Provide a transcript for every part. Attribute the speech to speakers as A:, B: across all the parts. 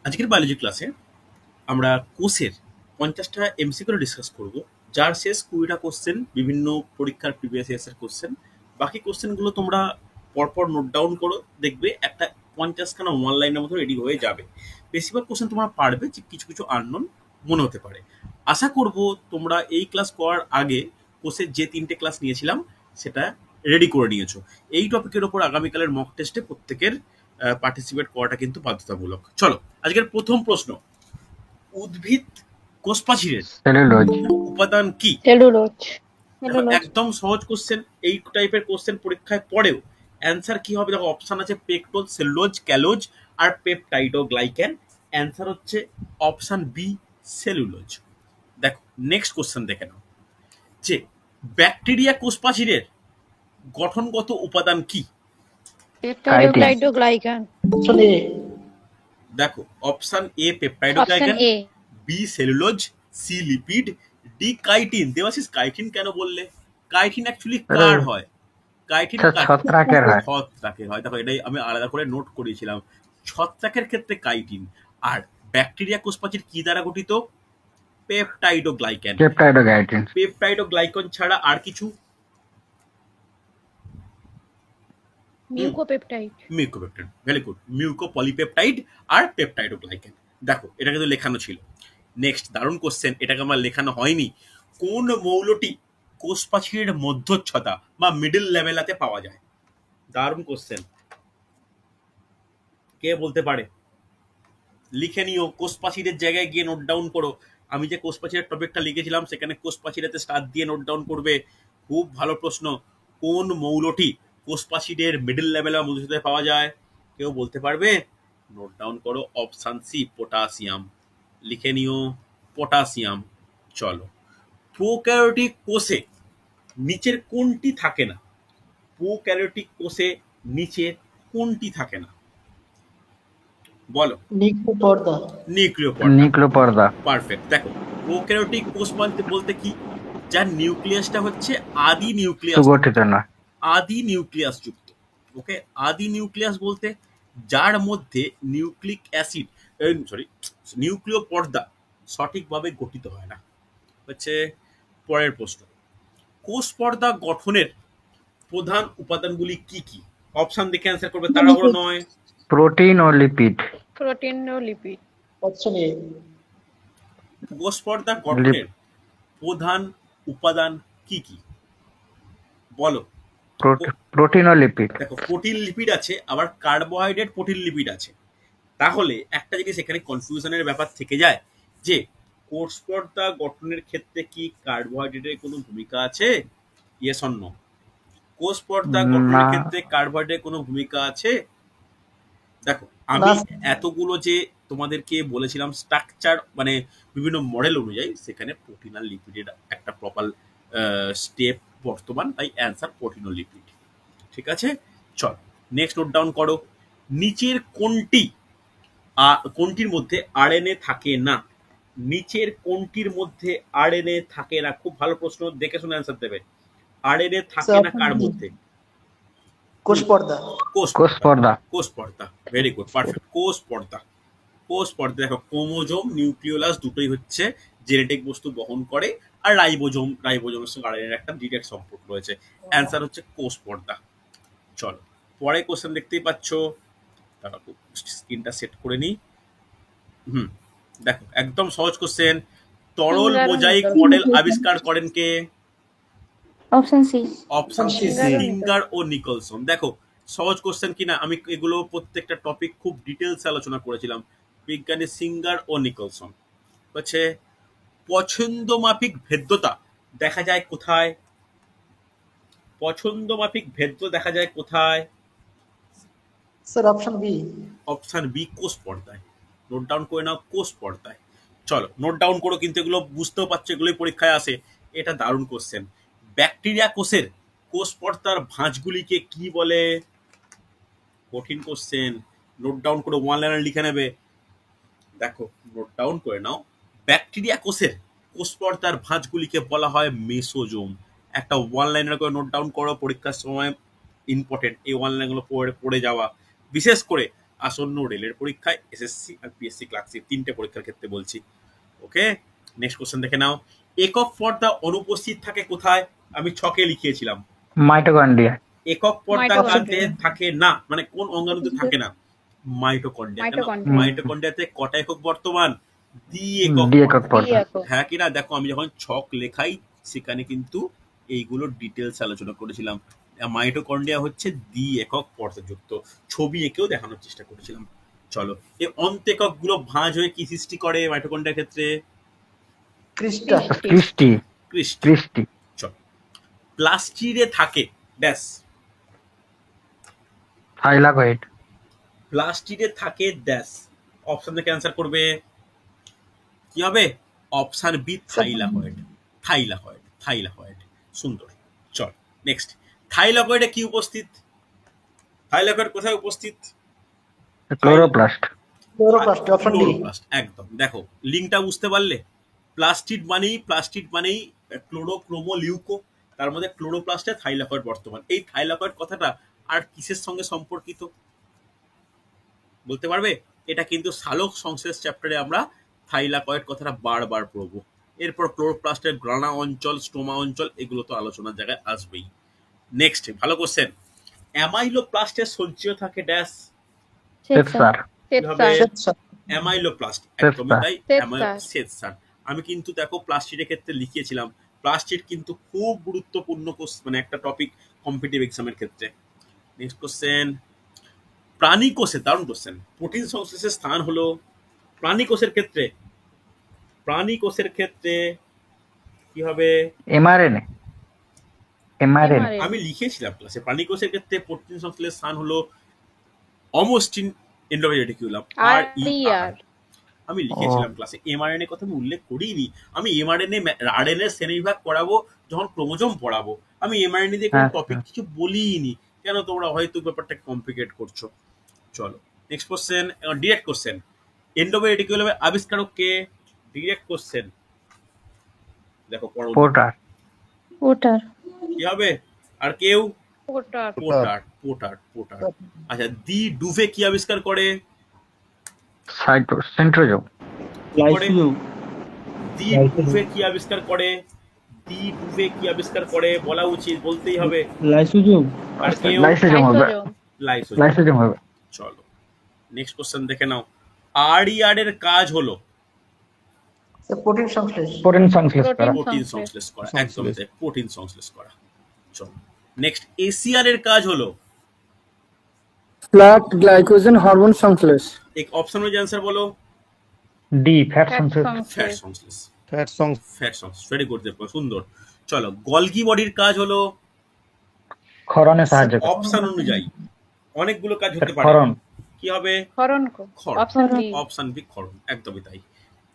A: আজকের বায়োলজি ক্লাসে আমরা কোষের 50টা এমসিকিউ ডিসকাস করব, যার শেষ 20টা কোশ্চেন বিভিন্ন পরীক্ষার প্রিভিয়াস ইয়ার্সের কোশ্চেন। বাকি কোশ্চেনগুলো তোমরা পরপর নোট ডাউন করো, দেখবে একটা 50খানা ওয়ান লাইনের মতো রেডি হয়ে যাবে। বেশিরভাগ কোশ্চেন তোমরা পারবে, যে কিছু কিছু আননোন মনে হতে পারে। আশা করব তোমরা এই ক্লাস করার আগে কোর্সের যে 3টে ক্লাস নিয়েছিলাম সেটা রেডি করে নিয়েছো। এই টপিকের ওপর আগামীকালের মক টেস্টে প্রত্যেকের পার্টিসিপেট করাটা কিন্তু বাধ্যতামূলক। চলো, আজকের প্রথম প্রশ্ন, উদ্ভিদ কোষপ্রাচীরের
B: সেলুলোজ।
A: উপাদান কি?
C: সেলুলোজ।
A: দেখো, একদম সহজ কোশ্চেন। এই টাইপের কোশ্চেন পরীক্ষায় পড়েও অ্যান্সার কি হবে? দেখো, অপশন আছে পেকটোজ, সেলুলোজ, ক্যালোজ আর পেপটাইড ও গ্লাইক্যান। অ্যান্সার হচ্ছে অপশন বি, সেলুলোজ। দেখো, নেক্সট কোশ্চেন দেখে নাও, যে ব্যাকটেরিয়া কোষপ্রাচীরের গঠনগত উপাদান কি?
C: পেপটাইডোগ্লাইকান।
A: দেখো, option A peptidoglycan,
C: option A.
A: B cellulose, C lipid, D chitin. Debashish, chitin কেন বললে? কাইটিন অ্যাকচুয়ালি কার হয়? কাইটিন
B: ছত্রাকের হয়।
A: ছত্রাকের হয়। দেখো, এটাই আমি আলাদা করে নোট করেছিলাম। ছত্রাকের ক্ষেত্রে কাইটিন। আর ব্যাকটেরিয়া কোষপ্রাচীর কি দ্বারা গঠিত? পেপটাইডোগ্লাইকান।
B: পেপটাইডোগ্লাইকান।
A: পেপটাইডোগ্লাইকান ছাড়া আর কিছু?
C: মিউকোপেপটাইড।
A: মিউকোপেপটাইড, ভেরি গুড। মিউকোপলিপেপটাইড আর পেপটাইডোগ্লাইকান। দেখো, এটা কিন্তু লেখানো ছিল। নেক্সট দারুণ কোশ্চেন, এটাকে আমার লেখানো হয়নি। কোন মৌলটি কোষপ্রাচীরের মধ্যচ্ছদা বা মিডল লেভেলাতে পাওয়া যায়? দারুণ কোশ্চেন, কে বলতে পারে? লিখে নিও, কোষপ্রাচীরের জায়গায় গিয়ে নোট ডাউন করো। আমি যে কোষপ্রাচীরের টপিকটা লিখেছিলাম সেখানে কোষপ্রাচীরেতে স্টার দিয়ে নোট ডাউন করবে। খুব ভালো প্রশ্ন। কোন মৌলটি কোষপ্রাচীরের মিডল লেভেল বা মধ্যচ্ছদায় পাওয়া যায়? কেউ বলতে পারবে? নোট ডাউন করো, অপশন সি, পটাশিয়াম। লিখে নিও, পটাশিয়াম। চলো, প্রোক্যারিওটিক কোষে নিচের কোনটি থাকে না? প্রোক্যারিওটিক কোষে নিচের কোনটি থাকে না? বলো। নিউক্লিয় পর্দা। পারফেক্ট। দেখো, প্রোক্যারিওটিক কোষ বলতে কি? যার নিউক্লিয়াসটা হচ্ছে আদি নিউক্লিয়াস,
B: সুগঠিত না।
A: আদি নিউক্লিয়াস যুক্ত। ওকে, আদি নিউক্লিয়াস বলতে যার মধ্যে নিউক্লিক অ্যাসিড, নিউক্লিয় পর্দা সঠিকভাবে গঠিত হয় না। হচ্ছে পরের প্রশ্ন, কোষ পর্দা গঠনের প্রধান উপাদানগুলি কি কি? অপশন দেখে অ্যান্সার করবে, তাড়াহুড়ো নয়।
B: প্রোটিন ও লিপিড।
C: প্রোটিন ও লিপিড।
D: Option A.
A: কোষ পর্দা গঠনের প্রধান উপাদান কি কি? বলো।
B: প্রোটিন ও লিপিড।
A: দেখো, প্রোটিন লিপিড আছে, আবার কার্বোহাইড্রেট প্রোটিন লিপিড আছে। তাহলে একটা জিনিস এখানে কনফিউশনের ব্যাপার থেকে যায়, যে কোষ পর্দা গঠনের ক্ষেত্রে কি কার্বোহাইড্রেটের কোনো ভূমিকা আছে? Yes or no? কোষ পর্দা গঠনের ক্ষেত্রে কার্বোহাইড্রেটের কোনো ভূমিকা আছে? দেখো, আমি এতগুলো যে তোমাদেরকে বলেছিলাম স্ট্রাকচার, মানে বিভিন্ন মডেল অনুযায়ী, সেখানে প্রোটিন আর লিপিডের একটা প্রপার স্টেপ বর্তমান, তাই অ্যান্সার প্রোটিন ও লিপিড। ঠিক আছে, চল নেক্সট নোট ডাউন করো, নিচের কোনটির মধ্যে আরএনএ থাকে না? নিচের কোনটির মধ্যে আরএনএ থাকে না? খুব ভালো প্রশ্ন, দেখে শুনে অ্যান্সার দেবে। আরএনএ থাকে না কার মধ্যে?
D: কোষ পর্দা।
A: কোষ পর্দা, ভেরি গুড, পারফেক্ট। কোষ পর্দা। দেখো, ক্রোমোজোম, নিউক্লিওলাস দুটোই হচ্ছে জেনেটিক বস্তু বহন করে, আর রাইবোজোমের সঙ্গে আরএনএর একটা ডিরেক্ট সম্পর্ক রয়েছে। অ্যান্সার হচ্ছে কোষ পর্দা। চলো, পরে কোশ্চেন দেখতেই পাচ্ছ, তারা স্ক্রিনটা সেট করে নি। দেখো, একদম সহজ কোশ্চেন, তরল মোজাইক মডেল আবিষ্কার করেন কে?
C: Option C.
A: Option C, Singer ও নিকলসন। দেখো, সহজ কোশ্চেন কিনা, আমি এগুলো প্রত্যেকটা টপিক খুব ডিটেলস আলোচনা করেছিলাম। বিজ্ঞানী সিঙ্গার ও নিকলসন। হচ্ছে পছন্দমাফিক ভেদ্যতা দেখা যায় কোথায়? পছন্দমাফিক ভেদ্য দেখা যায় কোথায়?
D: Sir option B.
A: Option B, কোষ পর্দায়। নোট ডাউন করে নাও, কোষ পর্দায়। চলো, নোট ডাউন করো, কিন্তু এগুলো বুঝতেও পারছো, এগুলোই পরীক্ষায় আসে। এটা দারুণ কোশ্চেন। ব্যাকটেরিয়া কোষের কোষ পর্দার ভাঁজগুলিকে কি বলে? কঠিন কোশ্চেন, নোট ডাউন করে ওয়ান লাইনার লিখে নেবে। দেখো, নোট ডাউন করে নাও, ব্যাকটেরিয়া কোষের কোষ পর্দার ভাঁজগুলিকে বলা হয় মেসোজোম। একটা ওয়ান লাইনার করে নোট ডাউন করো, পরীক্ষার সময় ইম্পর্টেন্ট এই ওয়ান লাইনগুলো পড়ে যাওয়া। বিশেষ করে আসন্ন রেলের পরীক্ষায়, এসএসসি আর পিএসসি ক্লার্কশিপ 3টে পরীক্ষার ক্ষেত্রে বলছি। ওকে, নেক্সট কোশ্চেন দেখে নাও। একক পর্দা অনুপস্থিত থাকে কোথায়? আমি ছকে লিখিয়েছিলাম।
B: মাইটোকন্ড্রিয়া।
A: একক পর্দা কাতে
C: Mitochondria.
A: থাকে না, মানে কোন অঙ্গাণুতে থাকে না? মাইটোকন্ড্রিয়া। কেন?
C: Mitochondria.
A: মাইটোকন্ড্রিয়াতে কটা একক বর্তমান? দ্বি-একক
B: দ্বি একক
A: বর্তমান।
B: পর্দা।
C: একক।
A: হ্যাঁ কিনা? দেখো আমি যখন ছক লেখাই সেখানে কিন্তু এইগুলো ডিটেলস আলোচনা করেছিলাম। মাইটোকন্ড্রিয়া হচ্ছে দ্বি-একক পর্দাযুক্ত, ছবি এঁকেও দেখানোর চেষ্টা করেছিলাম। চলো, এই অন্তেকক গুলো ভাঁজ হয়ে কি সৃষ্টি করে মাইটোকন্ড্রিয়ার ক্ষেত্রে?
D: ক্রিস্টা।
B: ক্রিস্টি।
A: ক্রিস্টি।
B: ক্রিস্টি।
A: চলো, প্লাস্টিডে থাকে ড্যাশ।
B: থাইলাকয়েড।
A: প্লাস্টিডে থাকে ড্যাশ। অপশন থেকে অ্যান্সার করবে, কি হবে? Option B, thylakoid. Thylakoid, thylakoid. সুন্দর। চল নেক্সট। থাইলাকয়েডে কি উপস্থিত? থাইলাকয়েড কোথায় উপস্থিত?
B: Chloroplast.
D: Chloroplast, option D.
A: Chloroplast, একদম। দেখো লিঙ্কটা বুঝতে পারলে? প্লাস্টিড মানেই ক্লোরোক্রোমো লিউকো, তার মধ্যে ক্লোরোপ্লাস্টে থাইলাকয়েড বর্তমান। এই থাইলাকয়েড কথাটা আর কিসের সঙ্গে সম্পর্কিত বলতে পারবে? এটা কিন্তু সালোক সংশ্লেষ চ্যাপ্টারে আমরা থাইলাকয়েড কথাটা বারবার পড়বো। এরপর ক্লোরোপ্লাস্টের গ্রানা অঞ্চল, স্টোমা অঞ্চল, এগুলো তো আলোচনার জায়গায় আসবেই। নেক্সট, ভালো কোশ্চেন। অ্যামাইলোপ্লাস্টের সঞ্চয় থাকে ড্যাশ।
B: শ্বেতসার।
A: কিভাবে?
D: শ্বেতসার।
A: অ্যামাইলোপ্লাস্ট,
B: শ্বেতসার।
A: একদমই তাই।
C: শ্বেতসার।
A: শ্বেতসার। আমি কিন্তু দেখো প্লাস্টিডের ক্ষেত্রে লিখিয়েছিলাম, প্লাস্টিড কিন্তু খুব গুরুত্বপূর্ণ মানে একটা টপিক কম্পিটিটিভ এক্সামের ক্ষেত্রে। Next question. প্রাণী কোষে, দারুণ কোশ্চেন। প্রোটিন সংশ্লেষের স্থান হলো প্রাণী কোষের ক্ষেত্রে। প্রাণী কোষের ক্ষেত্রে কি হবে?
B: এমআরএনএ। এমআরএনএ।
C: mRNA.
A: আমি লিখেছিলাম ক্লাসে, প্রাণী কোষের ক্ষেত্রে প্রোটিন সংশ্লেষের স্থান হলো অমোস্টিন এন্ডোরেটিকুলাম,
C: RER.
A: আমি লিখেছিলাম ক্লাসে। এমআরএনএ কথা আমি উল্লেখ করিনি। আমি এমআরএনএ আরএনএ শ্রেণীবিভাগ করাবো যখন ক্রোমোজোম পড়াবো, আমি এমআরএনএ দিয়ে কোনো
B: হ্যাঁ,
A: টপিক
B: হ্যাঁ।
A: কিছু বলিনি। কেন? তোমরা হয়তো ব্যাপারটা কমপ্লিকেট করছো। চলো নেক্সট কোশ্চেন, ডিরেক্ট কোশ্চেন। এন্ডোরেটিকুলামের আবিষ্কারক কে? Direct question. দেখো পড়ো,
B: পোর্টার।
C: Porter.
A: কি হবে? আর কেউ?
C: Porter.
A: Porter, porter, porter. আচ্ছা, দি ডুভে কি আবিষ্কার করে?
B: সেন্ট্রোজোম।
A: করে? দি ডুভে কি আবিষ্কার করে? দি ডুভে কি আবিষ্কার করে বলা উচিত, বলতেই হবে।
E: লাইসোজোম।
A: আর কেউ?
B: লাইসোজোম হবে।
C: Lysosome.
A: লাইসোজোম।
B: লাইসোজোম হবে।
A: চলো নেক্সট কোশ্চেন দেখে নাও। আরইআর এর কাজ হলো
D: প্রোটিন সংশ্লেষ।
B: প্রোটিন সংশ্লেষ করা।
C: Protein.
A: প্রোটিন
C: সংশ্লেষ।
A: সংশ্লেষ করা, একদম তাই, প্রোটিন সংশ্লেষ করা। চলো নেক্সট। এসিআর এর কাজ হলো
E: ফ্ল্যাট গ্লাইকোজেন হরমোন সংশ্লেষ।
A: এক অপশন ওয়াইজ অ্যান্সার বলো।
B: ডি, ফ্যাট
C: Fat
B: সংশ্লেষ।
A: ফ্যাট
C: সংশ্লেষ.
A: সংশ্লেষ। ফ্যাট সংশ্লেষ, ভেরি গুড দেব, সুন্দর। চলো, গলগি বডির কাজ হলো
B: ক্ষরণে সাহায্য করে।
A: অপশন অনুযায়ী অনেকগুলো কাজ হতে পারে।
B: ক্ষরণ।
A: কি হবে?
C: ক্ষরণ.
A: ক্ষরণ।
C: Option B.
A: অপশন বি, ক্ষরণ, একদমই তাই।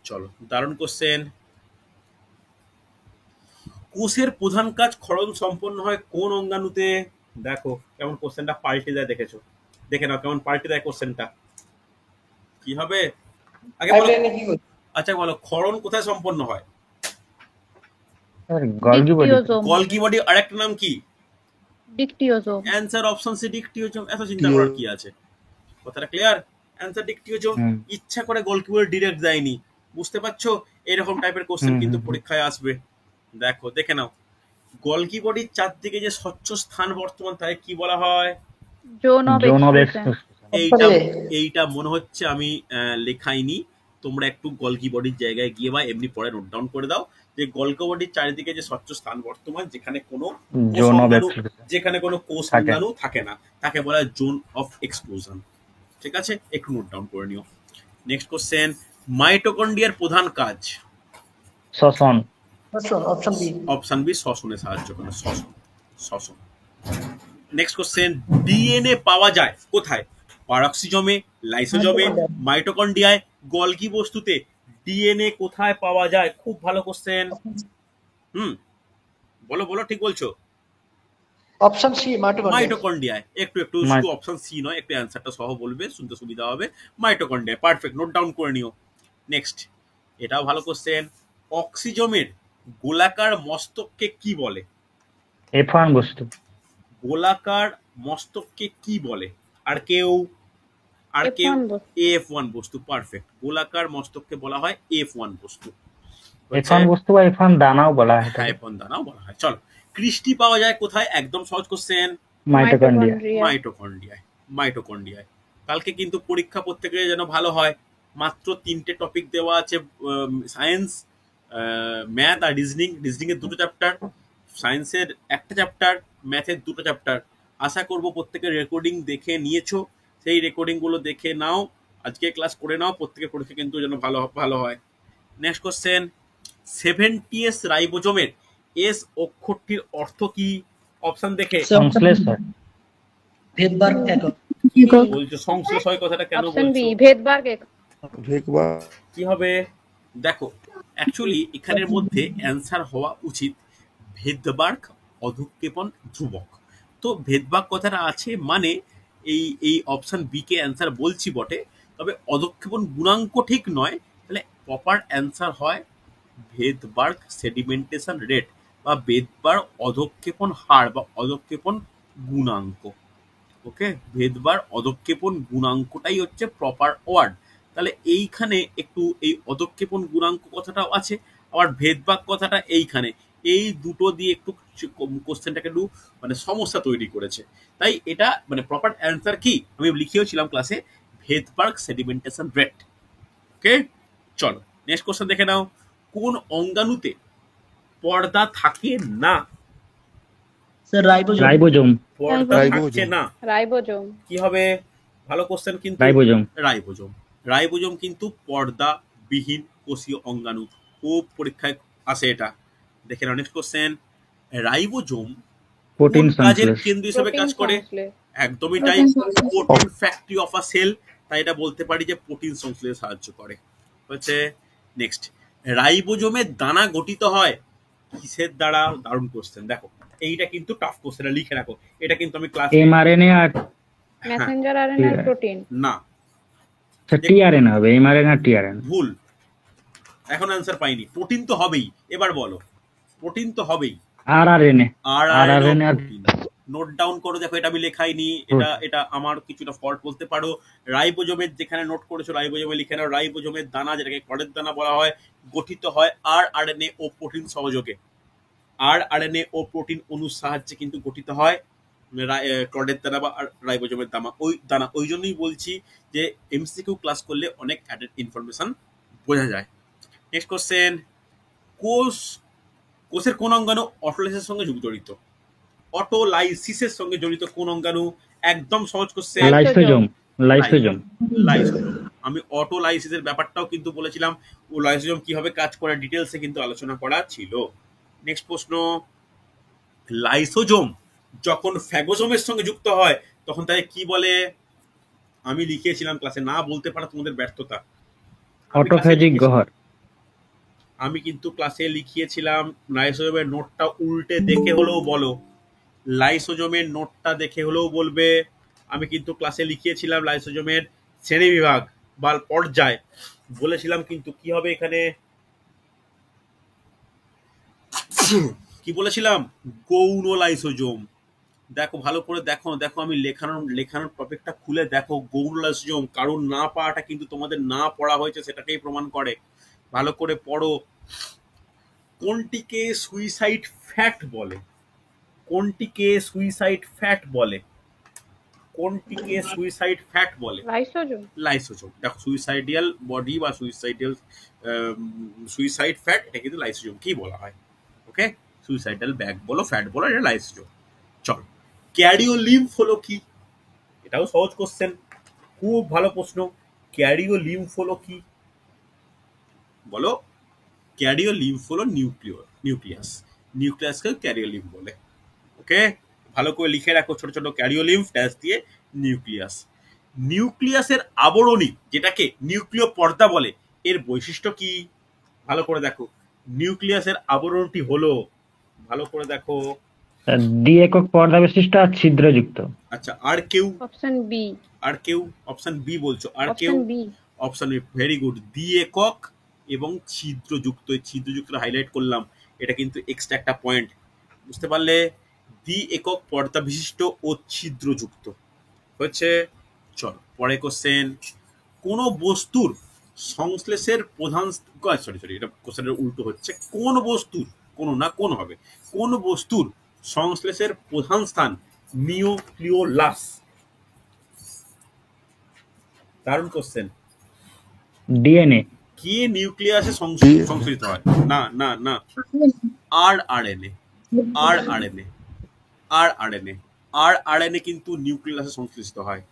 A: চলো, দারুণ কোশ্চেন। কোষের প্রধান কাজ ক্ষরণ সম্পন্ন হয় কোন অঙ্গাণুতে? দেখো কেমন কোশ্চেনটা পাল্টে যায়, দেখেছো? দেখে নাও কেমন পাল্টে দেয় কোশ্চেনটা। কি হবে? আগে বলো। আচ্ছা বলো, ক্ষরণ কোথায় সম্পন্ন হয়?
B: Golgi body.
C: Dictyosome.
A: Golgi body আরেকটা নাম কি?
C: Dictyosome.
A: Answer option C, dictyosome. এত চিন্তা করার কি আছে? কথাটা ক্লিয়ার? অ্যান্সার ডিকটিওজোম। ইচ্ছা করে গলগি বডি ডিরেক্ট দেয়নি, বুঝতে পারছো? এরকম টাইপের কোশ্চেন কিন্তু পরীক্ষায় আসবে। দেখো দেখে নাও, গলগি বডির চারদিকে যে স্বচ্ছ স্থান বর্তমান তাই কি বলা হয়?
C: Zone of
B: zone of
C: expression.
A: এইটা
D: তারপরে?
A: এইটা মনে হচ্ছে আমি লেখাইনি। তোমরা একটু গলগি বডির জায়গায় গিয়ে বা এমনি পরে নোট ডাউন করে দাও যে গলগি বডির চারিদিকে যে স্বচ্ছ স্থান বর্তমান যেখানে কোনো কোষ
B: জোন অফ
A: অঙ্গাণু,
B: এক্সক্লুশন
A: যেখানে কোনো কোষ
B: থাকে।
A: অঙ্গাণু থাকে না, তাকে বলা হয় জোন অফ এক্সক্লুশন। ঠিক আছে, একটু নোট ডাউন করে নিও। Next question. মাইটোকন্ড্রিয়ার প্রধান কাজ?
B: শ্বসন।
D: Option B.
A: অপশন বি, শ্বসনে সাহায্য করে। শ্বসন। Next question. ডিএনএ পাওয়া যায় কোথায়? পারক্সিজমে, লাইসোজমে, মাইটোকন্ড্রিয়ায়, গলগি বস্তুতে ডিএনএ কোথায় পাওয়া যায়? খুব ভালো কোশ্চেন। বলো বলো, ঠিক বলছো?
D: অপশন সি,
A: মাইটোকন্ড্রিয়ায়। একটু শুধু অপশন সি নয়, একটু অ্যান্সারটা সহ বলবে, শুনতে সুবিধা হবে। মাইটোকন্ড্রিয়া, পারফেক্ট, নোট ডাউন করে নিও। নেক্সট, এটাও ভালো কোশ্চেন। অক্সিজমের গোলাকার মস্তককে কি বলে?
B: F1 বস্তু।
A: গোলাকার মস্তককে কি বলে? আর কেউ? আর কেউ
C: F1 বস্তু।
A: F1 বস্তু, পারফেক্ট। গোলাকার মস্তককে বলা হয় F1 বস্তু।
B: F1 বস্তু বা F1 দানাও বলা হয়
A: হ্যাঁ,
B: তাকে।
A: F1 দানাও বলা হয়। চলো, কৃষ্টি পাওয়া যায় কোথায়? একদম সহজ কোশ্চেন,
B: মাইটোকন্ড্রিয়া।
A: মাইটোকন্ড্রিয়ায়। মাইটোকন্ড্রিয়ায়। কালকে কিন্তু পরীক্ষা প্রত্যেকের যেন ভালো হয়। মাত্র 3টে টপিক দেওয়া আছে, সায়েন্স, ম্যাথ আর রিজনিং। রিজনিং এর 2টো চ্যাপ্টার, সায়েন্সের 1টা চ্যাপ্টার, ম্যাথের 2টো চ্যাপ্টার। আশা করব প্রত্যেকের রেকর্ডিং দেখে নিয়েছো, সেই রেকর্ডিং গুলো দেখে নাও, আজকে ক্লাস করে নাও, প্রত্যেকের পরীক্ষা কিন্তু যেন ভালো হয়। নেক্সট কোশ্চেন, 70S রাইবোজোমের এস অক্ষরটির অর্থ কি? অপশন দেখে
B: সংশ্লেষ হয়।
D: ভেদবার একক।
A: বলছো সংশ্লেষ হয়, কথাটা কেন
C: অপশন বি
A: বলছো?
C: ভেদবার্গ একক।
A: কি হবে দেখো, অ্যাকচুয়ালি এখানের মধ্যে অ্যান্সার হওয়া উচিত ভেদবার্গ অধঃক্ষেপণ ধ্রুবক। তো ভেদবার্গ কথাটা আছে মানে এই অপশন বি কে অ্যান্সার বলছি বটে, তবে অধঃক্ষেপণ গুণাঙ্ক ঠিক নয়। তাহলে প্রপার অ্যান্সার হয় ভেদবার্গ সেডিমেন্টেশন রেট বা ভেদবার্গ অধঃক্ষেপণ হার বা অধঃক্ষেপণ গুণাঙ্ক। ওকে, ভেদবার অধঃক্ষেপণ গুণাঙ্কটাই হচ্ছে প্রপার ওয়ার্ড। তাহলে এইখানে একটু এই অধঃক্ষেপণ গুণাঙ্ক কথাটাও আছে, আবার ভেদবাগ কথাটা এইখানে, এই দুটো দিয়ে একটু কোশ্চেনটাকে একটু মানে সমস্যা তৈরি করেছে। তাই এটা মানে প্রপার অ্যান্সার কি আমি লিখিয়েছিলাম ক্লাসে, ভেদবার্গ সেডিমেন্টেশন রেট। ওকে, চলো নেক্সট কোশ্চেন দেখে নাও। কোন অঙ্গাণুতে পর্দা থাকে না?
D: Sir ribosome.
B: রাইবোজোম।
A: পর্দা থাকছে না,
C: রাইবোজোম।
A: কি হবে? ভালো কোশ্চেন কিন্তু।
B: রাইবোজোম।
A: রাইবোজোম। রাইবোজোম কিন্তু পর্দা বিহীন কোষীয় অঙ্গাণু, খুব পরীক্ষায় আসে এটা। দেখে নাও নেক্সট কোশ্চেন, রাইবোজোম
B: প্রোটিন
A: কোন কাজের
B: সংশ্লেষ।
A: কেন্দ্র হিসেবে কাজ করে? একদমই তাই, protein factory of a cell. তাই এটা বলতে পারি যে প্রোটিন সংশ্লেষে সাহায্য করে। হচ্ছে নেক্সট, রাইবোজোমের দানা গঠিত হয় কিসের দ্বারা? দারুণ কোশ্চেন। দেখো এইটা কিন্তু টাফ কোশ্চেন, লিখে রাখো। এটা কিন্তু আমি ক্লাস
B: এমআরএনএ আর
C: মেসেঞ্জার আরএনএ আর প্রোটিন।
A: না,
B: টিআরএনএ হবে। এমআরএনএ আর টিআরএনএ।
A: ভুল, এখন অ্যান্সার পাইনি। প্রোটিন তো হবেই, এবার বলো। প্রোটিন তো হবেই,
B: আরআরএনএ।
A: আরআরএনএ আর প্রোটিন। নোট ডাউন করো, দেখো এটা আমি লেখাইনি, এটা আমার কিছুটা ফল্ট বলতে পারো। রাইবোজোমের যেখানে নোট করেছো রাইবোজোমে লিখে নাও, রাইবোজোমের দানা যেটাকে কর্ডের দানা বলা হয় গঠিত হয় আরআরএনএ ও প্রোটিন সহযোগে। আরআরএনএ ও প্রোটিন অণুর সাহায্যে কিন্তু গঠিত হয় ক্লডের দানা বা রাইবোজোমের দানা। ওই জন্যই বলছি যে এমসিকিউ ক্লাস করলে অনেক অ্যাডেড ইনফরমেশন বোঝা যায়। নেক্সট কোশ্চেন, কোষের কোন অঙ্গাণু অটোলাইসিসের সঙ্গে জড়িত? অটোলাইসিসের সঙ্গে জড়িত কোন অঙ্গাণু? একদম সহজ কোশ্চেন,
B: লাইসোজোম। লাইসোজোম।
A: লাইসোজোম। আমি অটোলাইসিসের ব্যাপারটাও কিন্তু বলেছিলাম, ও লাইসোজোম কিভাবে কাজ করে ডিটেলসে কিন্তু আলোচনা করা ছিল। নেক্সট প্রশ্ন, লাইসোজোম যখন ফ্যাগোজোমের সঙ্গে যুক্ত হয় তখন তাকে কি বলে? আমি লিখিয়েছিলাম ক্লাসে, না বলতে পারা তোমাদের ব্যর্থতা।
B: অটোফেজিক গহ্বর।
A: আমি কিন্তু ক্লাসে লিখিয়েছিলাম, লাইসোজোমের নোটটা উল্টে দেখে হলেও বলো, লাইসোজোমের নোটটা দেখে হলেও বলবে। আমি কিন্তু ক্লাসে লিখিয়েছিলাম লাইসোজোমের শ্রেণীবিভাগ বা পর্যায় বলেছিলাম, কিন্তু কি হবে এখানে? কি বলেছিলাম? গৌণ লাইসোজোম। দেখো ভালো করে দেখো, আমি লেখানোর টপিকটা খুলে দেখো, গৌণ লাইসোজোম। কারণ না পাওয়াটা কিন্তু তোমাদের না পড়া হয়েছে সেটাকেই প্রমাণ করে। ভালো করে পড়ো। কোনটিকে সুইসাইড ফ্যাট বলে? কোনটিকে সুইসাইড ফ্যাট বলে? কোনটিকে সুইসাইড ফ্যাট বলে?
C: লাইসোজোম।
A: লাইসোজোম। দেখো সুইসাইডিয়াল বডি বা সুইসাইড ফ্যাট, এটা কিন্তু লাইসোজোম কি বলা হয়। ওকে, সুইসাইডাল ব্যাগ বলো, ফ্যাট বলো, এটা লাইসোজোম। চলো, ক্যারিওলিম্ফ হলো কি? এটাও সহজ কোশ্চেন, খুব ভালো প্রশ্ন। ক্যারিওলিম্ফ হলো কি বলো? ক্যারিওলিম্ফ হলো নিউক্লিয়াস। নিউক্লিয়াসকে ক্যারিওলিম্ফ বলে। ওকে, ভালো করে লিখে রাখো ছোট ছোট, ক্যারিওলিম্ফ ড্যাশ দিয়ে নিউক্লিয়াস। নিউক্লিয়াসের আবরণী যেটাকে নিউক্লিয় পর্দা বলে, এর বৈশিষ্ট্য কি? ভালো করে দেখো, নিউক্লিয়াসের আবরণটি হলো, ভালো করে দেখো,
B: দ্বি একক পর্দা বিশিষ্ট আর ছিদ্রযুক্ত।
A: আচ্ছা, আর কেউ?
C: Option B.
A: আর কেউ? অপশন বি বলছো, আর কেউ?
C: Option B.
A: Option B, very good. দ্বি একক এবং ছিদ্রযুক্ত, এই ছিদ্রযুক্তটা হাইলাইট করলাম, এটা কিন্তু এক্সট্রা একটা পয়েন্ট, বুঝতে পারলে? দ্বি একক পর্দা বিশিষ্ট ও ছিদ্রযুক্ত হচ্ছে। চলো পরে কোশ্চেন, কোন বস্তুর সংশ্লেষের প্রধান সরি এটা কোশ্চেনের উল্টো হচ্ছে, কোন বস্তুর, কোন না কোন হবে, কোন বস্তুর সংশ্লেষের প্রধান স্থান নিউক্লিওলাস? দারুণ কোশ্চেন।
B: ডিএনএ।
A: কে নিউক্লিয়াসে সংশ্লেষিত হয়? না না না, আরএনএ। আরএনএ কিন্তু নিউক্লিয়াসে সংশ্লেষিত হয়।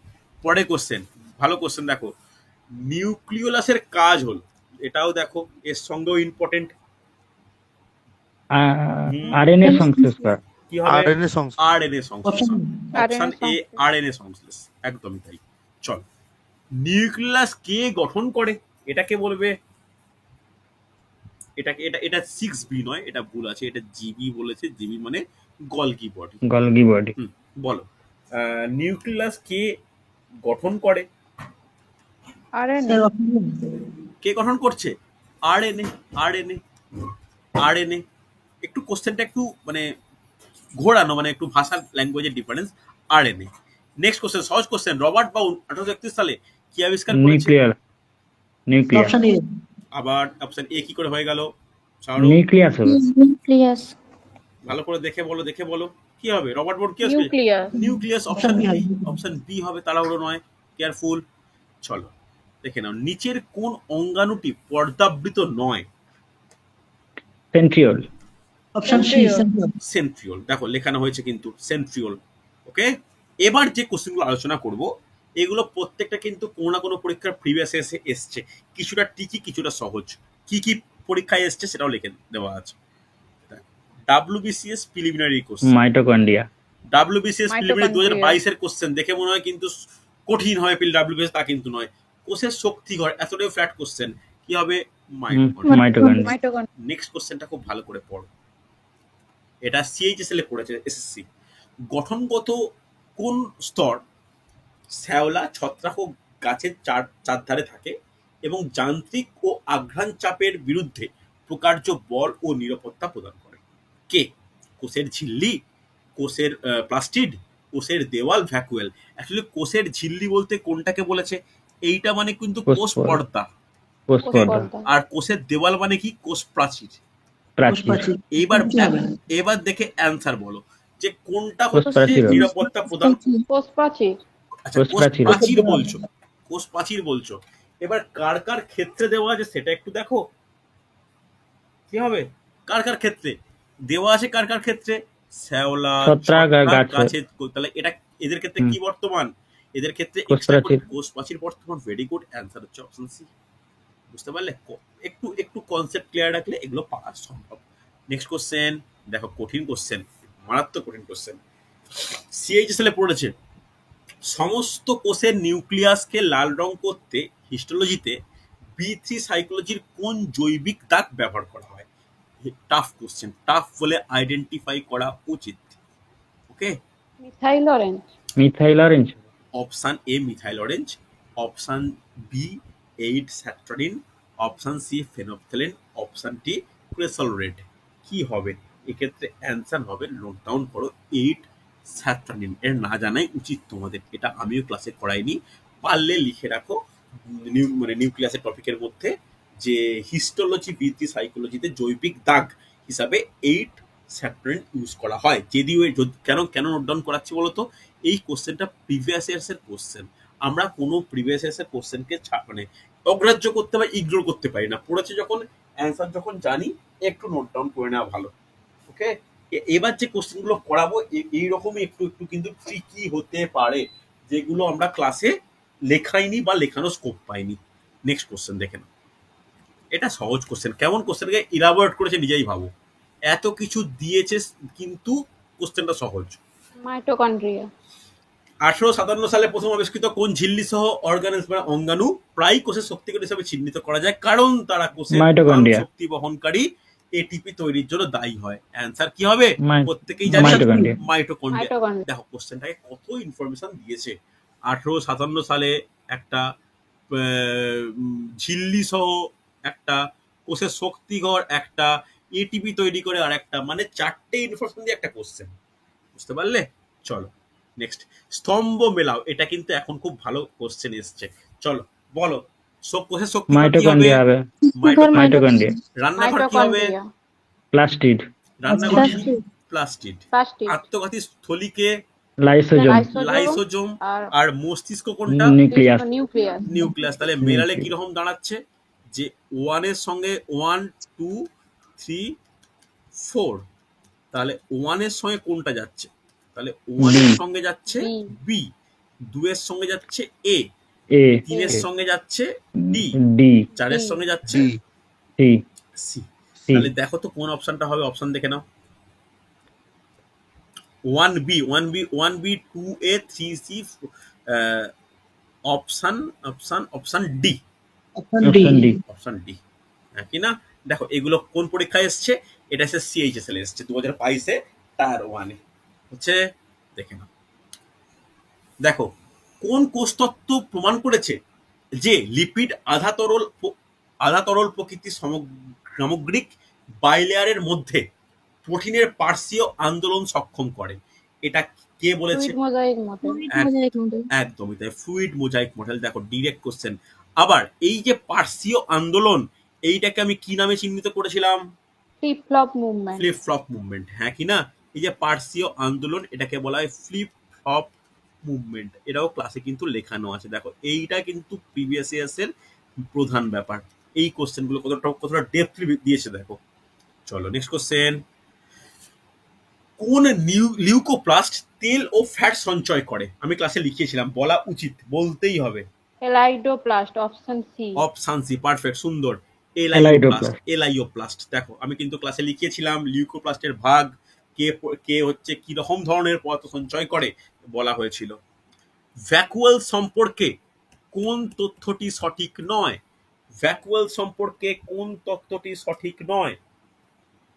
A: পরে কোশ্চেন, ভালো কোশ্চেন দেখো, নিউক্লিওলাসের কাজ হলো, এটাও দেখো এর সঙ্গেও ইম্পর্টেন্ট,
B: আরএনএ সংশ্লেষ করা।
A: কি হবে?
F: আরএনএ সংশ্লেষ।
A: আরএনএ সংশ্লেষ। অপশন এ আরএনএ সংশ্লেষ, একদমই তাই। চল, নিউক্লিয়াস কে গঠন করে? এটাকে বলবে, এটাকে এটা 6B নয়, এটা ভুল আছে, এটা জিবি বলেছে। জিবি মানে গলগি বডি।
B: Golgi body.
A: বলো, নিউক্লিয়াস কে গঠন করে?
C: আরএনএ।
D: স্যার option
A: কে গঠন করছে? আরএনএ। একটু কোশ্চেনটা একটু মানে ঘোরানো, মানে একটু ভাষার ল্যাঙ্গুয়েজের ডিফারেন্স। আরএনএ। নেক্সট কোশ্চেন, সহজ কোশ্চেন। রবার্ট বাউল 1831 সালে কি আবিষ্কার করেছে?
B: নিউক্লিয়াস।
D: option A
A: আবার অপশন এ কি করে হয়ে গেল?
B: নিউক্লিয়াস হবে।
C: নিউক্লিয়াস।
A: ভালো করে দেখে বলো কি হবে? রবার্ট বাউল কি আসবে? নিউক্লিয়াস। Option
D: B
A: B.
D: হবে।
A: অপশন বি হবে, তাড়াহুড়ো নয়, কেয়ারফুল। চলো দেখে নাও, নিচের কোন অঙ্গাণুটি পর্দাবৃত নয়?
B: Centriole.
D: option C central
A: centriole. দেখো লেখানো হয়েছে কিন্তু সেন্ট্রিওল। ওকে, এবার যে কোশ্চেনগুলো আলোচনা করব, এগুলো প্রত্যেকটা কিন্তু কোনো না কোনো পরীক্ষার প্রিভিয়াস এসছে, কিছুটা টিকি কিছুটা সহজ। কি কি পরীক্ষায় এসছে সেটাও লিখে দেওয়া আছে। WBCS preliminary question,
B: mitochondria.
A: WBCS preliminary 2022 এর কোশ্চেন দেখে মনে হয় কিন্তু কঠিন হবে WBCS, তা কিন্তু নয়। কোষের শক্তিঘর, এতটাই ফ্ল্যাট কোশ্চেন, কি হবে?
B: মাইটোকন্ড্রিয়া।
A: নেক্সট কোশ্চেনটা খুব ভালো করে পড়ো, এটা CHSL এ পড়েছে, SSC। গঠনগত কোন স্তর শ্যাওলা, ছত্রাক ও গাছের চারধারে থাকে এবং যান্ত্রিক ও আঘ্রাণ চাপের বিরুদ্ধে প্রকার্য বল ও নিরাপত্তা প্রদান করে? কে? কোষের ঝিল্লি, কোষের প্লাস্টিড, কোষের দেওয়াল, ভ্যাকুয়েল। অ্যাকচুয়ালি কোষের ঝিল্লি বলতে কোনটাকে বলেছে? এইটা মানে কিন্তু কোষ পর্দা। আর কোষের দেওয়াল মানে কি? কোষ প্রাচীর। এবার দেখে অ্যান্সার বলো যে কোনটা হচ্ছে নিরাপত্তা প্রদান?
C: কোষ প্রাচীর।
A: আচ্ছা, কোষ প্রাচীর বলছো। এবার কার কার ক্ষেত্রে দেওয়া আছে সেটা একটু দেখো, কি হবে? কার কার ক্ষেত্রে দেওয়া আছে? কার কার ক্ষেত্রে? শ্যাওলা, ছত্রাক, গাছের। তাহলে এটা এদের ক্ষেত্রে কি বর্তমান? এদের ক্ষেত্রে কোষ প্রাচীর বর্তমান। ভেরি গুড, অ্যান্সার হচ্ছে অপশন সি। বুঝতে পারলে? একটু কনসেপ্ট ক্লিয়ার রাখলে এগুলো পাওয়া সম্ভব। নেক্সট কোশ্চেন দেখো, কঠিন কোশ্চেন, মারাত্মক কঠিন কোশ্চেন। CHSL এ পড়েছে, সমস্ত কোষের নিউক্লিয়াসকে লাল রং করতে হিস্টোলজিতে B3 সাইকোলজির কোন জৈবিক দাগ ব্যবহার করা হয়? টাফ কোশ্চেন, টাফ বলে আইডেন্টিফাই করা উচিত। Okay,
B: methyl orange.
A: Option A methyl orange, option B 8 স্যাট্রাডিন, option C phenolphthalein, option D cresol red. কি হবে এক্ষেত্রে? অ্যান্সার হবে, নোট ডাউন করো, 8 স্যাট্রাডিন। এর না জানাই উচিত তোমাদের, এটা আমিও ক্লাসে করাইনি, পারলে লিখে রাখো মানে নিউক্লিয়াসের টপিকের মধ্যে, যে হিস্টোলজি B3 সাইকোলজিতে জৈবিক দাগ হিসাবে 8 স্যাট্রাডিন ইউজ করা হয়। যদিও কেন নোট ডাউন করাচ্ছি বলতো? এই কোশ্চেনটা প্রিভিয়াস ইয়ার্স এর কোশ্চেন, আমরা কোনো প্রিভিয়াস ইয়ার্স এর কোশ্চেনকে মানে অগ্রাহ্য করতে বা ইগনোর করতে পারি না। পড়েছে যখন, অ্যান্সার যখন জানি, একটু নোট ডাউন করে নেওয়া ভালো। ওকে, এবার যে কোশ্চেনগুলো করাবো এইরকমই একটু কিন্তু ট্রিকি হতে পারে, যেগুলো আমরা ক্লাসে লেখাইনি বা লেখানোর স্কোপ পাইনি। নেক্সট কোশ্চেন দেখে নাও, এটা সহজ কোশ্চেন। কেমন কোশ্চেনকে ইলাবোরেট করেছে নিজেই ভাবো, এত কিছু দিয়েছে কিন্তু কোশ্চেনটা সহজ।
C: মাইটোকন্ড্রিয়া।
A: 1857 সালে প্রথম আবিষ্কৃত কোন ঝিল্লি সহ অঙ্গাণু প্রায় কোষের শক্তিকর হিসেবে চিহ্নিত করা যায়, কারণ তারা কোষের শক্তি বহনকারী ATP তৈরির জন্য দায়ী হয়? অ্যান্সার কি হবে? প্রত্যেকেই জানি, মাইটোকন্ড্রিয়া। দেখো কোশ্চেনটাকে কত ইনফরমেশন দিয়েছে। 1857 সালে একটা ঝিল্লি সহ একটা কোষের শক্তিঘর, একটা ATP তৈরি করে, আর একটা, মানে 4টে ইনফরমেশন দিয়ে একটা কোশ্চেন। বুঝতে পারলে? চলো নেক্সট, স্তম্ভ মেলাও, এটা কিন্তু এখন খুব ভালো কোশ্চেন এসছে। চলো বলো, কোষের শক্তি কি হবে?
B: মাইটোকন্ড্রিয়া হবে। মাইটোকন্ড্রিয়া।
A: রান্নাঘর কি হবে?
C: মাইটোকন্ড্রিয়া।
B: প্লাস্টিড।
A: রান্নাঘর কি?
C: প্লাস্টিড।
A: প্লাস্টিড।
C: প্লাস্টিড।
A: আত্মঘাতী স্থলীকে
B: লাইসোজোম।
A: লাইসোজোম।
C: আর
A: আর মস্তিষ্ক কোনটা?
B: নিউক্লিয়াস।
C: নিউক্লিয়াস।
A: নিউক্লিয়াস। তাহলে মেলালে কিরকম দাঁড়াচ্ছে যে 1 এর সঙ্গে 1 2 3 4, তাহলে 1 এর সঙ্গে কোনটা যাচ্ছে? তাহলে 1 এর সঙ্গে যাচ্ছে বি, 2 এর সঙ্গে যাচ্ছে এ,
B: এ,
A: 3 এর সঙ্গে যাচ্ছে ডি,
B: ডি,
A: 4 এর সঙ্গে যাচ্ছে
B: সি।
A: সি। তাহলে দেখো তো কোন অপশনটা হবে, অপশন দেখে নাও। 1B 2A 3C, option D.
D: Option
B: option
D: D.
B: D.
A: Option D, হ্যাঁ কি না? দেখো এগুলো কোন পরীক্ষায় এসছে? এটা এসে সিএইচএসএল এসছে 2022-এ টায়ার 1-এ হচ্ছে। দেখে নাও, দেখো কোন কোষতত্ত্ব প্রমাণ করেছে যে লিপিড আধা তরল প্রকৃতির সামগ্রিক বাইলেয়ারের মধ্যে প্রোটিনের পার্শ্বীয় আন্দোলন সক্ষম করে? এটা কে বলেছে? একদমই তাই, ফ্লুইড মোজাইক মডেল। দেখো ডিরেক্ট কোশ্চেন। আবার এই যে পার্শ্বীয় আন্দোলন, এইটাকে আমি কি নামে চিহ্নিত করেছিলাম?
C: Flip flop movement.
A: Flip flop movement, হ্যাঁ কি না? এই যে পার্শ্বীয় আন্দোলন, এটাকে বলা হয় ফ্লিপ ফ্লপ মুভমেন্ট। এটাও ক্লাসে কিন্তু লেখানো আছে। দেখো এইটা কিন্তু প্রিভিয়াস ইয়ার্স এর প্রধান ব্যাপার। এই কোশ্চেন গুলো কতটা ডেপথলি দিয়েছে দেখো। চলো নেক্সট কোশ্চেন। কোন লিউকোপ্লাস্ট তেল ও ফ্যাট সঞ্চয় করে? আমি ক্লাসে লিখিয়েছিলাম, বলা উচিত, বলতেই হবে।
C: Elaioplast. Option C.
A: Option C, perfect, সুন্দর। এলাইওপ্লাস্ট। দেখো আমি কিন্তু ক্লাসে লিখিয়েছিলাম লিউকোপ্লাস্টের ভাগ, কে হচ্ছে কি রকম ধরনের পদার্থ সঞ্চয় করে বলা হয়েছিল। ভ্যাকুয়াল সম্পর্কে কোন তথ্যটি সঠিক নয়? ভ্যাকুয়াল সম্পর্কে কোন তথ্যটি সঠিক নয়?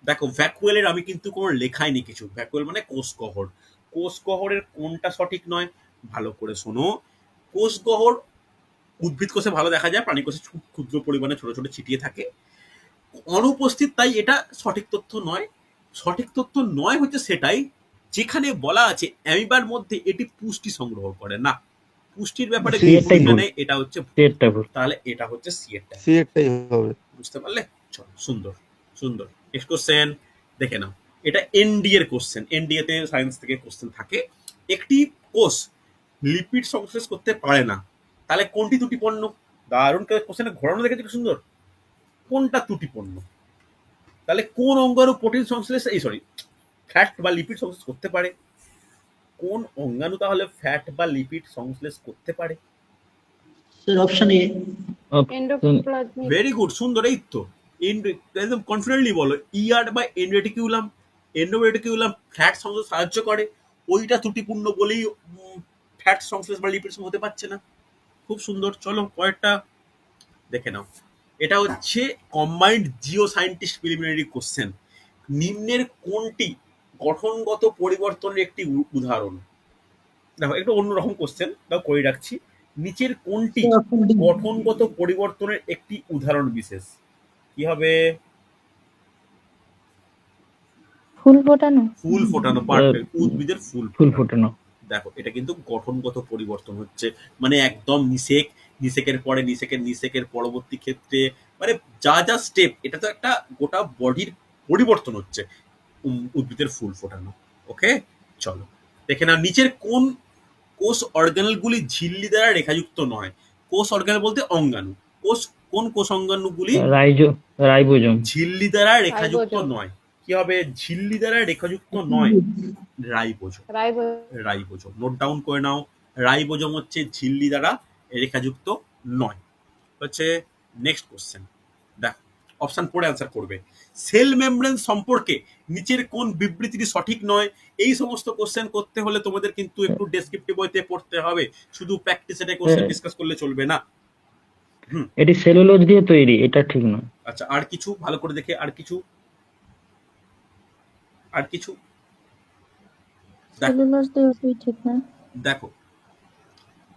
A: দেখো ভ্যাকুয়ালের আমি কিন্তু কোনো লেখাই নি কিছু। ভ্যাকুয়াল মানে কোষগহ্বর। কোষগহ্বরের কোনটা সঠিক নয় ভালো করে শোনো। কোষগহ্বর উদ্ভিদ কোষে ভালো দেখা যায়, প্রাণী কোষে ক্ষুদ্র পরিমাণে ছোট ছোট ছিটিয়ে থাকে, অনুপস্থিত, তাই এটা সঠিক তথ্য নয়। সঠিক তথ্য নয় হচ্ছে সেটাই যেখানে বলা আছে অ্যামিবার মধ্যে এটি পুষ্টি সংগ্রহ করে না। পুষ্টির ব্যাপারে এটা হচ্ছে, তাহলে এটা হচ্ছে সি এরটাই হবে। বুঝতে পারলে? চলো, সুন্দর সুন্দর। নেক্সট কোশ্চেন দেখে নাও। এটা এনডি এর কোশ্চেন। এনডিএ তে সায়েন্স থেকে কোশ্চেন থাকে। একটি কোষ লিপিড সংশ্লেষ করতে পারে না, তাহলে কোনটি ত্রুটিপূর্ণ? দারুণ কোশ্চেনে ঘোরানো দেখেছি কি সুন্দর। কোনটা ত্রুটিপূর্ণ? তাহলে কোন অঙ্গাণু প্রোটিন সংশ্লেষ ফ্যাট বা লিপিড সংশ্লেষ করতে পারে? কোন অঙ্গাণু তাহলে ফ্যাট বা লিপিড সংশ্লেষ করতে পারে?
D: Sir, option A.
C: Endoplasmic.
A: Very good, সুন্দর। এই তো একদম কনফিডেন্টলি বলো। ইয়ার্ড বা এন্ডোরেটিকুলাম। এন্ডোরেটিকুলাম ফ্যাট সংশ্লেষ সাহায্য করে, ওইটা ত্রুটিপূর্ণ বলেই ফ্যাট সংশ্লেষ বা লিপিড হতে পারছে না। খুব সুন্দর। চলো পরেরটা দেখে নাও। এটা হচ্ছে combined geo scientist preliminary question. নিম্নের কোনটি গঠনগত পরিবর্তনের একটি উদাহরণ? দেখো একটু অন্যরকম কোশ্চেন, তাও করে রাখছি। নিচের কোনটি
D: Sir, option D.
A: গঠনগত পরিবর্তনের একটি উদাহরণ বিশেষ? কি হবে?
C: ফুল ফোটানো।
A: ফুল ফোটানো, পারফেক্ট। উদ্ভিদের ফুল
B: ফোটানো।
A: দেখো এটা কিন্তু গঠনগত পরিবর্তন হচ্ছে, মানে একদম নিষেকের পরে নিষেকের পরবর্তী ক্ষেত্রে, মানে যা যা স্টেপ, এটা তো একটা গোটা বডির পরিবর্তন হচ্ছে উদ্ভিদের ফুল ফোটানো। ওকে, চলো দেখে না। নিচের কোন কোষ অর্গানেলগুলি ঝিল্লি দ্বারা রেখাযুক্ত নয়? কোষ অর্গানেল বলতে অঙ্গাণু। কোন কোষ অঙ্গাণুগুলি
B: রাইবোজোম।
A: ঝিল্লি দ্বারা রেখাযুক্ত নয়? কি হবে? ঝিল্লি দ্বারা রেখাযুক্ত নয়, রাইবোজোম। নোট ডাউন করে নাও। রাইবোজোম হচ্ছে ঝিল্লি দ্বারা রেখাযুক্ত নয়। হচ্ছে নেক্সট কোশ্চেন। দেখ অপশন পড়ে অ্যান্সার করবে। সেল মেমব্রেন সম্পর্কে নিচের কোন বিবৃতিটি সঠিক নয়? এই সমস্ত কোশ্চেন করতে হলে তোমাদের কিন্তু একটু ডেসক্রিপটিভ বইতে পড়তে হবে, শুধু প্র্যাকটিসে কোশ্চেন ডিসকাস করলে চলবে না।
B: এটি সেলুলোজ দিয়ে তৈরি, এটা ঠিক নয়।
A: আচ্ছা, আর কিছু ভালো করে দেখে, আর কিছু
C: সেলুলোজ দিয়ে ঠিক না।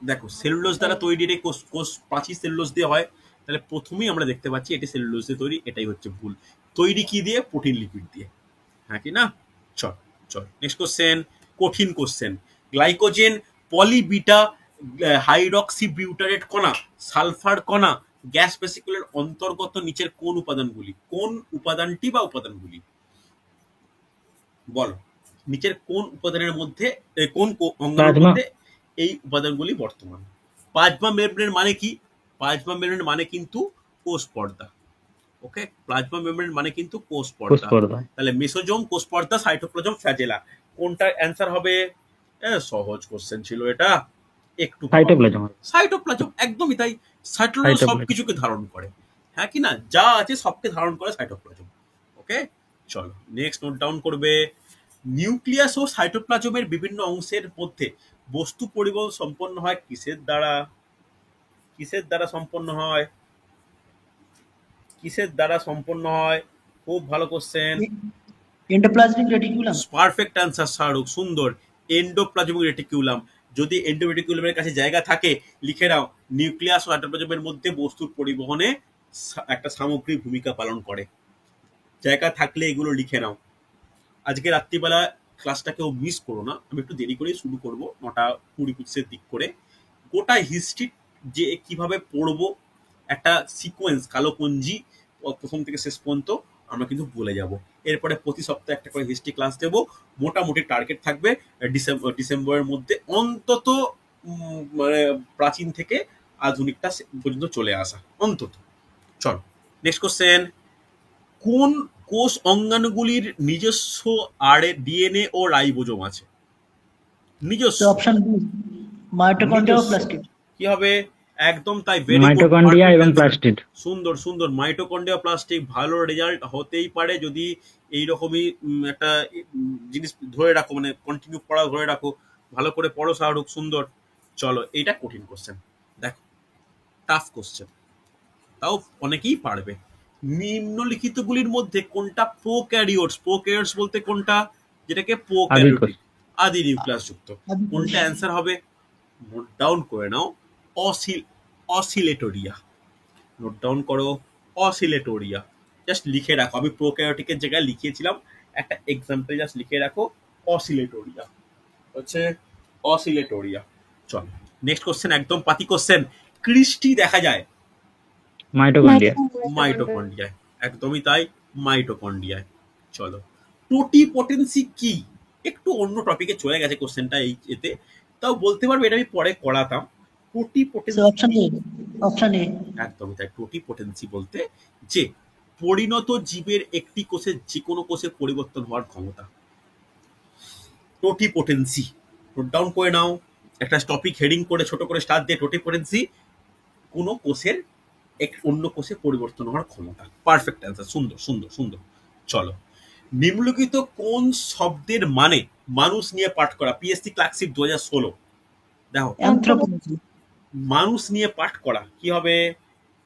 A: দেখো সেলুলোজ দ্বারা তৈরি কোষ প্রাচীর সেলুলোজ দিয়ে হয়, তাহলে প্রথমেই আমরা দেখতে পাচ্ছি এটি সেলুলোজ দিয়ে তৈরি, এটাই হচ্ছে ভুল। তৈরি কি দিয়ে? প্রোটিন লিপিড দিয়ে, হ্যাঁ কি না? চল নেক্সট কোশ্চেন, কঠিন কোশ্চেন। গ্লাইকোজেন, পলিবিটা হাইড্রক্সি বিউটারেট কণা, সালফার কণা, গ্যাস ভেসিকলের অন্তর্গত নিচের কোন উপাদানগুলি? কোন উপাদানটি বা উপাদানগুলি বলো, নিচের কোন উপাদানের মধ্যে কোন অঙ্গাণুর
B: প্লাজমা।
A: মধ্যে এই উপাদানগুলি বর্তমান? প্লাজমা মেমব্রেন মানে কি? প্লাজমা মেমব্রেন মানে কিন্তু কোষ পর্দা। ওকে, প্লাজমা মেমব্রেন মানে কিন্তু কোষ
B: কোষ
A: পর্দা।
B: পর্দা।
A: তাহলে মেসোজোম, কোষ পর্দা, সাইটোপ্লাজম, ফ্ল্যাজেলা, কোনটার অ্যান্সার হবে? সহজ কোশ্চেন ছিল এটা, একটু
B: সাইটোপ্লাজম।
A: সাইটোপ্লাজম, একদমই তাই। Cytoplasm
B: cytoplasm.
A: সবকিছুকে ধারণ করে, হ্যাঁ কি না, যা আছে সবকে ধারণ করে সাইটোপ্লাজম। ওকে, চলো নেক্সট নোট ডাউন করবে। নিউক্লিয়াস ও সাইটোপ্লাজমের বিভিন্ন অংশের মধ্যে বস্তু পরিবহন সম্পন্ন হয় কিসের দ্বারা? কিসের দ্বারা সম্পন্ন হয়? কিসের দ্বারা সম্পন্ন হয়? খুব ভালো question,
D: Endoplasmic reticulum.
A: Perfect answer Shahrukh, সুন্দর। Endoplasmic reticulum. যদি এন্ডোরেটিকুলামের কাছে জায়গা থাকে লিখে নাও, নিউক্লিয়াস ও সাইটোপ্লাজমের মধ্যে বস্তুর পরিবহনে একটা সামগ্রিক ভূমিকা পালন করে। জায়গা থাকলে এগুলো লিখে নাও। আজকে রাত্রিবেলা ক্লাসটা কেউ মিস করো না, আমি একটু দেরি করেই শুরু করবো, 9:20 দিক করে। গোটা হিস্ট্রি যে কিভাবে পড়বো, একটা সিকোয়েন্স কালোপঞ্জি প্রথম থেকে শেষ পর্যন্ত আমরা কিন্তু বলে যাব। এরপরে প্রতি সপ্তাহে একটা করে হিস্ট্রি ক্লাস দেবো। মোটামুটি টার্গেট থাকবে ডিসেম্বরের মধ্যে অন্তত মানে প্রাচীন থেকে আধুনিকটা পর্যন্ত চলে আসা অন্তত। চলো নেক্সট কোশ্চেন। কোন কোষ অঙ্গাণুগুলির নিজস্ব ডিএনএ ও রাইবোজোম আছে? নিজস্ব।
D: So option B, mitochondria or plastid.
A: কি হবে? একদম তাই, ভেরি গুড।
B: মাইটোকন্ড্রিয়া এবং প্লাস্টিড।
A: সুন্দর সুন্দর, মাইটোকন্ড্রিয়া প্লাস্টিক। ভালো রেজাল্ট হতেই পারে যদি এইরকমই একটা জিনিস ধরে রাখো, মানে কন্টিনিউ পড়া ধরে রাখো, ভালো করে পড়ো শাহরুখ, সুন্দর। চলো এইটা কঠিন কোশ্চেন, দেখো টাফ কোশ্চেন, তাও অনেকেই পারবে। নিম্নলিখিতগুলির মধ্যে কোনটা প্রোক্যারিওটস? প্রোক্যারিওটস বলতে কোনটা? যেটাকে প্রোক্যারিওটিক, আদি নিউক্লিয়াস যুক্ত। কোনটা অ্যান্সার হবে? নোট ডাউন করে নাও, অসিলেটোরিয়া। নোট ডাউন করো, অসিলেটোরিয়া। জাস্ট লিখে রাখো, আমি প্রোক্যারিওটিকের জায়গায় লিখিয়েছিলাম, একটা এক্সাম্পল জাস্ট লিখে রাখো, অসিলেটোরিয়া হচ্ছে অসিলেটোরিয়া। চলো নেক্সট কোশ্চেন, একদম পাতি কোশ্চেন। কৃষ্টি দেখা যায়
B: মাইটোকন্ড্রিয়া।
A: মাইটোকন্ড্রিয়ায়, একদমই তাই, মাইটোকন্ড্রিয়ায়। চলো টোটিপোটেন্সি কি? একটু অন্য টপিকে চলে গেছে কোশ্চেনটা এই এতে, তাও বলতে পারবো, এটা আমি পরে করাতাম। টোটিপোটেন্সি
D: So option A. Option A.
A: একদমই তাই, টোটিপোটেন্সি বলতে যে পরিণত জীবের একটি কোষের যে কোনো কোষে পরিবর্তন হওয়ার ক্ষমতা, টোটিপোটেন্সি। নোট ডাউন করে নাও, একটা টপিক হেডিং করে ছোট করে স্টার দিয়ে, টোটিপোটেন্সি কোনো কোষের অন্য কোষে পরিবর্তন হওয়ার ক্ষমতা। পারফেক্ট অ্যান্সার, সুন্দর সুন্দর সুন্দর। চলো নিম্নলিখিত কোন শব্দের মানে মানুষ নিয়ে পাঠ করা? PSC clerkship 2016। দেখো
D: Anthropology.
A: মানুষ নিয়ে পাঠ করা কি হবে?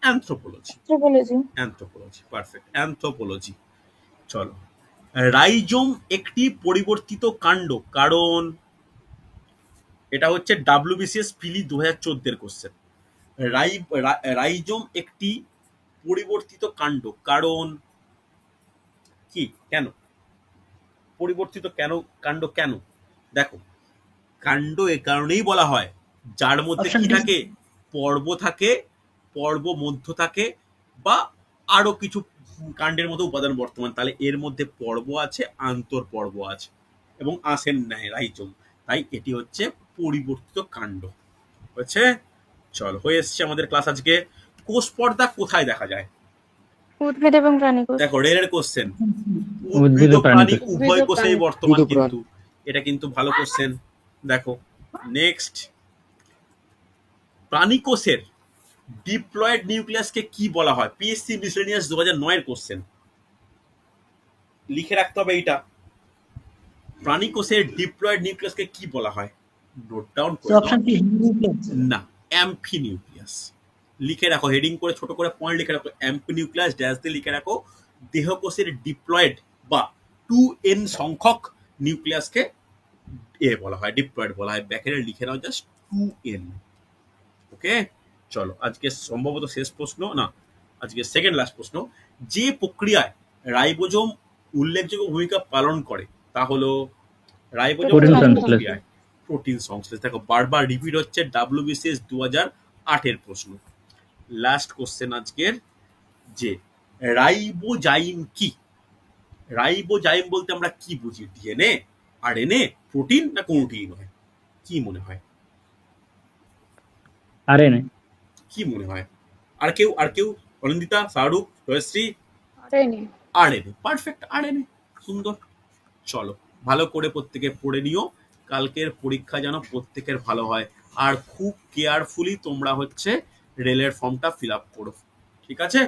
A: অ্যানথ্রোপোলজি। Anthropology, perfect, anthropology. চলো রাইজোম একটি পরিবর্তিত কাণ্ড, কারণ এটা হচ্ছে WBCS পিলি 2014 কোশ্চেন। রাইজোম একটি পরিবর্তিত কাণ্ড, কারণ কি? কেন পরিবর্তিত? কেন কাণ্ড? কেন? দেখো কাণ্ড এ কারণেই বলা হয় যার মধ্যে কি থাকে? পর্ব থাকে, পর্ব মধ্য থাকে, বা আরো কিছু কাণ্ডের মতো উপাদান বর্তমান। তাহলে এর মধ্যে পর্ব আছে, আন্তর পর্ব আছে, এবং আসেন নেয় রাইজোম, তাই এটি হচ্ছে পরিবর্তিত কাণ্ড। হচ্ছে। চলো হয়ে এসছে আমাদের ক্লাস আজকে। কোষ পর্দা কোথায় দেখা যায়?
C: উদ্ভিদ এবং প্রাণী কোষ।
A: দেখো রেলের কোশ্চেন,
B: উদ্ভিদ ও প্রাণী কোষ।
A: উভয় কোষেই বর্তমান, কিন্তু এটা কিন্তু ভালো কোশ্চেন। দেখো নেক্সট, প্রাণী কোষের ডিপ্লয়েড নিউক্লিয়াসকে কি বলা হয়? পিএসসি মিসলেনিয়াস 2009 কোশ্চেন, লিখে রাখতে হবে এইটা। প্রাণী কোষের ডিপ্লয়েড নিউক্লিয়াসকে কি বলা হয়? Note down
D: So option B, nucleus.
A: না, অ্যাম্ফি নিউক্লিয়াস। লিখে রাখো, হেডিং করে ছোট করে পয়েন্ট লিখে রাখো, অ্যাম্ফি নিউক্লিয়াস ড্যাশ দিয়ে লিখে রাখো। দেহকোষের ডিপ্লয়েড বা 2n সংখ্যক নিউক্লিয়াসকে বলা হয়, ডিপ্লয়েড বলা হয়। ব্যাকেটে লিখে নাও জাস্ট 2n। ওকে, চলো আজকে সম্ভবত শেষ প্রশ্ন, না আজকে সেকেন্ড লাস্ট প্রশ্ন। যে প্রক্রিয়ায় রাইবোজোম উল্লেখযোগ্য ভূমিকা পালন করে তা হলো রাইবোজোম
B: Protein
A: কোন
B: translation.
A: প্রক্রিয়ায়? প্রোটিন সংশ্লেষ। দেখো বারবার রিপিট হচ্ছে, WBCS 2008 প্রশ্ন। লাস্ট কোশ্চেন আজকের, যে রাইবোজাইম কি? রাইবোজাইম বলতে আমরা কি বুঝি? ডিএনএ, আরএনএ, প্রোটিন, না কোনোটিই নয়? কি মনে হয়?
B: আরএনএ।
A: কি মনে হয়? আর কেউ? Anindita, Shahrukh, Jayashree? RNA. Perfect, RNA. সুন্দর। চলো, ভালো করে প্রত্যেকে পড়ে নিও, কালকের পরীক্ষা যেন প্রত্যেকের ভালো হয়। আর খুব কেয়ারফুলি তোমরা হচ্ছে রেলের ফর্মটা ফিল আপ করো, ঠিক আছে?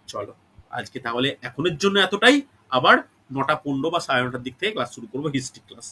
A: চলো, আজকে তাহলে এখনের জন্য এতটাই। আবার 9:15 বা 9:30 দিক থেকে ক্লাস শুরু করবো, হিস্ট্রি ক্লাস।